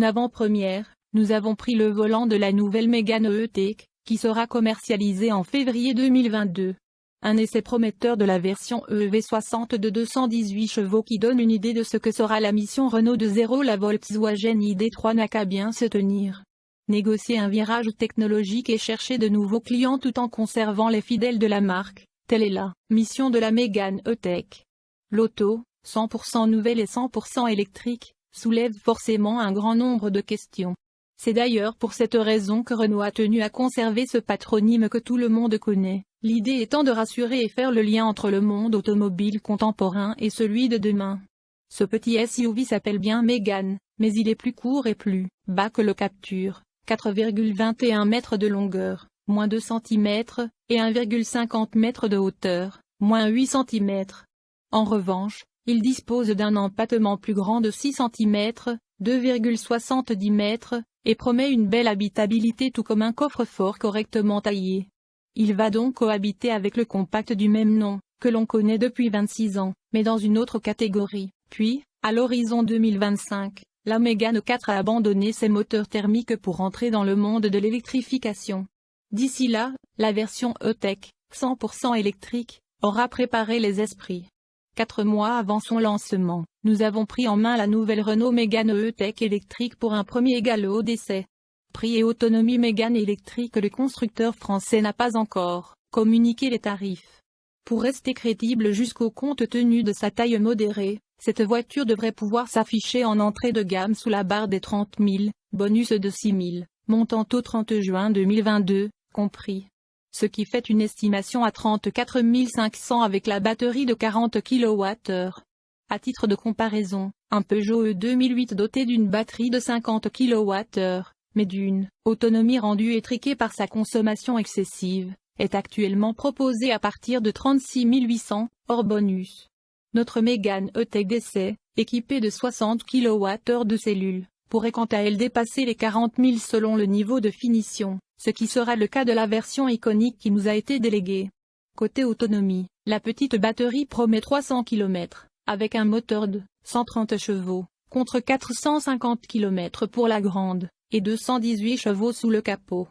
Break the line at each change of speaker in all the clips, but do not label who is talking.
En avant-première, nous avons pris le volant de la nouvelle Mégane E-Tech, qui sera commercialisée en février 2022. Un essai prometteur de la version EV60 de 218 chevaux qui donne une idée de ce que sera la mission Renault de zéro. La Volkswagen ID.3 n'a qu'à bien se tenir. Négocier un virage technologique et chercher de nouveaux clients tout en conservant les fidèles de la marque, telle est la mission de la Mégane E-Tech. L'auto, 100% nouvelle et 100% électrique, soulève forcément un grand nombre de questions. C'est d'ailleurs pour cette raison que Renault a tenu à conserver ce patronyme que tout le monde connaît, l'idée étant de rassurer et faire le lien entre le monde automobile contemporain et celui de demain. Ce petit SUV s'appelle bien Mégane, mais il est plus court et plus bas que le Captur, 4,21 mètres de longueur, moins 2 cm, et 1,50 mètres de hauteur, moins 8 cm. En revanche, il dispose d'un empattement plus grand de 6 cm, 2,70 mètres, et promet une belle habitabilité tout comme un coffre-fort correctement taillé. Il va donc cohabiter avec le compact du même nom, que l'on connaît depuis 26 ans, mais dans une autre catégorie. Puis, à l'horizon 2025, la Mégane 4 a abandonné ses moteurs thermiques pour entrer dans le monde de l'électrification. D'ici là, la version E-Tech, 100% électrique, aura préparé les esprits. 4 mois avant son lancement, nous avons pris en main la nouvelle Renault Mégane E-Tech électrique pour un premier galop d'essai. Prix et autonomie Mégane électrique. Le constructeur français n'a pas encore communiqué les tarifs. Pour rester crédible jusqu'au compte tenu de sa taille modérée, cette voiture devrait pouvoir s'afficher en entrée de gamme sous la barre des 30 000, bonus de 6 000, montant au 30 juin 2022, compris. Ce qui fait une estimation à 34 500 avec la batterie de 40 kWh. À titre de comparaison, un Peugeot E 2008 doté d'une batterie de 50 kWh, mais d'une autonomie rendue étriquée par sa consommation excessive, est actuellement proposé à partir de 36 800, hors bonus. Notre Mégane E-Tech d'essai, équipée de 60 kWh de cellules, pourrait quant à elle dépasser les 40 000 selon le niveau de finition, ce qui sera le cas de la version iconique qui nous a été déléguée. Côté autonomie, la petite batterie promet 300 km, avec un moteur de 130 chevaux, contre 450 km pour la grande, et 218 chevaux sous le capot.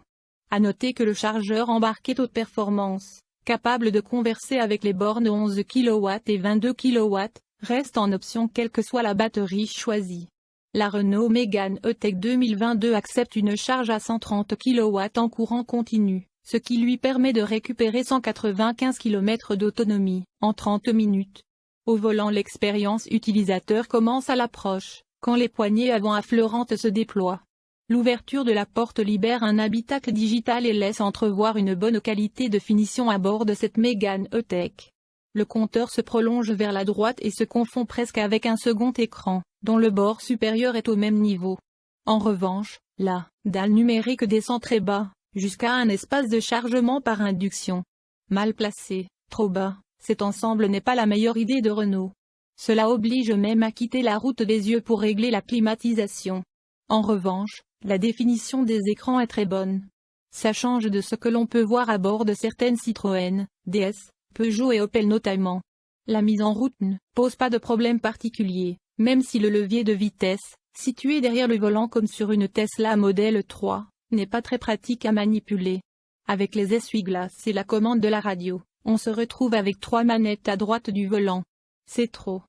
À noter que le chargeur embarqué haute performance, capable de converser avec les bornes 11 kW et 22 kW, reste en option quelle que soit la batterie choisie. La Renault Mégane E-Tech 2022 accepte une charge à 130 kW en courant continu, ce qui lui permet de récupérer 195 km d'autonomie, en 30 minutes. Au volant, l'expérience utilisateur commence à l'approche, quand les poignées avant affleurantes se déploient. L'ouverture de la porte libère un habitacle digital et laisse entrevoir une bonne qualité de finition à bord de cette Mégane E-Tech. Le compteur se prolonge vers la droite et se confond presque avec un second écran, dont le bord supérieur est au même niveau. En revanche, la dalle numérique descend très bas, jusqu'à un espace de chargement par induction. Mal placé, trop bas, cet ensemble n'est pas la meilleure idée de Renault. Cela oblige même à quitter la route des yeux pour régler la climatisation. En revanche, la définition des écrans est très bonne. Ça change de ce que l'on peut voir à bord de certaines Citroën, DS, Peugeot et Opel notamment. La mise en route ne pose pas de problème particulier, même si le levier de vitesse, situé derrière le volant comme sur une Tesla modèle 3, n'est pas très pratique à manipuler. Avec les essuie-glaces et la commande de la radio, on se retrouve avec 3 manettes à droite du volant. C'est trop.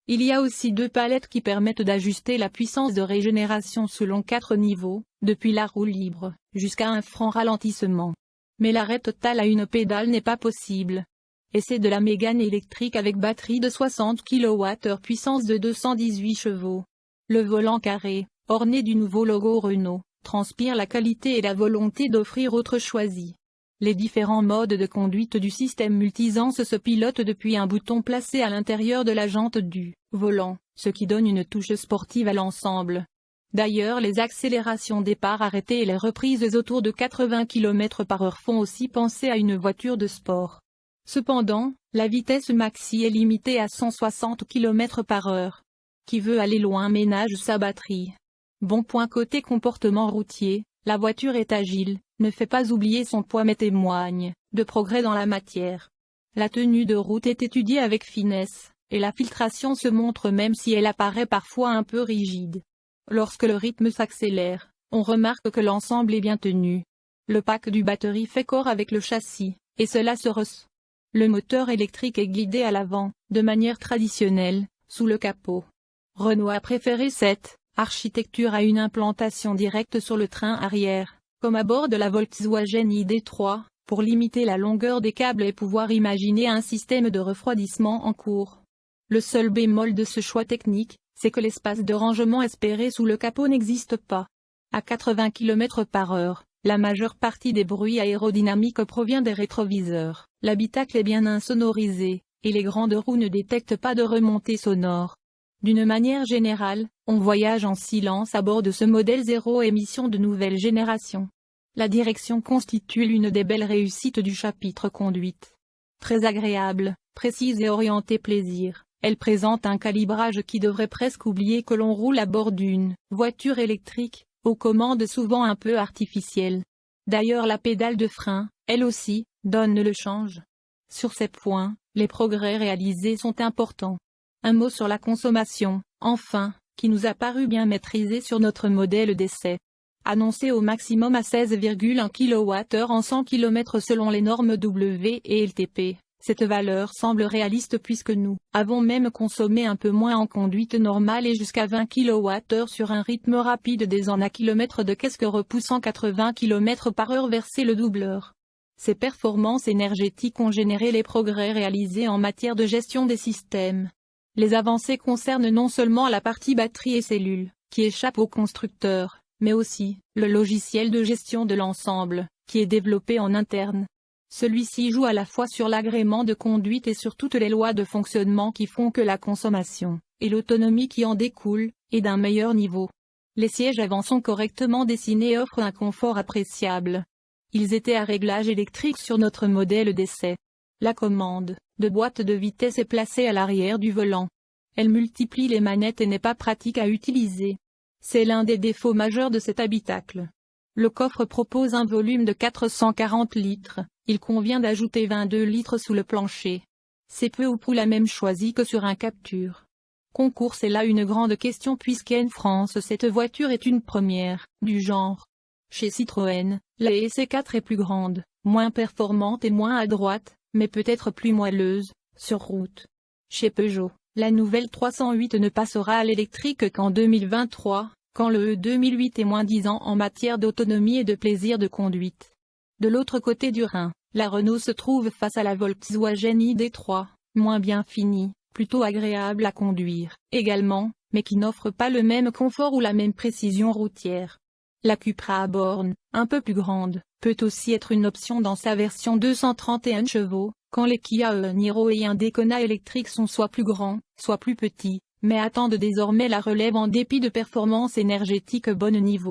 Il y a aussi 2 palettes qui permettent d'ajuster la puissance de régénération selon 4 niveaux, depuis la roue libre, jusqu'à un franc ralentissement. Mais l'arrêt total à une pédale n'est pas possible. Essai de la Mégane électrique avec batterie de 60 kWh puissance de 218 chevaux. Le volant carré, orné du nouveau logo Renault, transpire la qualité et la volonté d'offrir autre choisi. Les différents modes de conduite du système multisens se pilotent depuis un bouton placé à l'intérieur de la jante du volant, ce qui donne une touche sportive à l'ensemble. D'ailleurs, les accélérations départ-arrêté et les reprises autour de 80 km/h font aussi penser à une voiture de sport. Cependant, la vitesse maxi est limitée à 160 km/h. Qui veut aller loin ménage sa batterie. Bon point côté comportement routier, la voiture est agile, ne fait pas oublier son poids mais témoigne de progrès dans la matière. La tenue de route est étudiée avec finesse, et la filtration se montre même si elle apparaît parfois un peu rigide. Lorsque le rythme s'accélère, on remarque que l'ensemble est bien tenu. Le pack du batterie fait corps avec le châssis, et cela se ressent. Le moteur électrique est guidé à l'avant, de manière traditionnelle, sous le capot. Renault a préféré cette architecture à une implantation directe sur le train arrière, comme à bord de la Volkswagen ID.3, pour limiter la longueur des câbles et pouvoir imaginer un système de refroidissement en cours. Le seul bémol de ce choix technique, c'est que l'espace de rangement espéré sous le capot n'existe pas. À 80 km/h, la majeure partie des bruits aérodynamiques provient des rétroviseurs, l'habitacle est bien insonorisé, et les grandes roues ne détectent pas de remontée sonore. D'une manière générale, on voyage en silence à bord de ce modèle zéro émission de nouvelle génération. La direction constitue l'une des belles réussites du chapitre conduite. Très agréable, précise et orientée plaisir, elle présente un calibrage qui devrait presque oublier que l'on roule à bord d'une voiture électrique, aux commandes souvent un peu artificielles. D'ailleurs la pédale de frein, elle aussi, donne le change. Sur ces points, les progrès réalisés sont importants. Un mot sur la consommation, enfin, qui nous a paru bien maîtrisée sur notre modèle d'essai. Annoncé au maximum à 16,1 kWh en 100 km selon les normes WLTP, cette valeur semble réaliste puisque nous avons même consommé un peu moins en conduite normale et jusqu'à 20 kWh sur un rythme rapide des en à kilomètres de caisse que repoussant 80 km/h versé le doubleur. Ces performances énergétiques ont généré les progrès réalisés en matière de gestion des systèmes. Les avancées concernent non seulement la partie batterie et cellules, qui échappe au constructeur, mais aussi le logiciel de gestion de l'ensemble, qui est développé en interne. Celui-ci joue à la fois sur l'agrément de conduite et sur toutes les lois de fonctionnement qui font que la consommation, et l'autonomie qui en découle, est d'un meilleur niveau. Les sièges avant sont correctement dessinés et offrent un confort appréciable. Ils étaient à réglage électrique sur notre modèle d'essai. La commande de boîte de vitesse est placée à l'arrière du volant. Elle multiplie les manettes et n'est pas pratique à utiliser. C'est l'un des défauts majeurs de cet habitacle. Le coffre propose un volume de 440 litres, il convient d'ajouter 22 litres sous le plancher. C'est peu ou prou la même choisie que sur un Captur. Concours, c'est là une grande question puisqu'en France cette voiture est une première, du genre. Chez Citroën, la EC4 est plus grande, moins performante et moins à droite, mais peut-être plus moelleuse, sur route. Chez Peugeot, la nouvelle 308 ne passera à l'électrique qu'en 2023, quand le E2008 est moins 10 ans en matière d'autonomie et de plaisir de conduite. De l'autre côté du Rhin, la Renault se trouve face à la Volkswagen ID.3, moins bien finie, plutôt agréable à conduire, également, mais qui n'offre pas le même confort ou la même précision routière. La Cupra à borne, un peu plus grande, peut aussi être une option dans sa version 231 chevaux, quand les Kia Niro et Hyundai Kona électriques sont soit plus grands, soit plus petits, mais attendent désormais la relève en dépit de performances énergétiques bon niveau.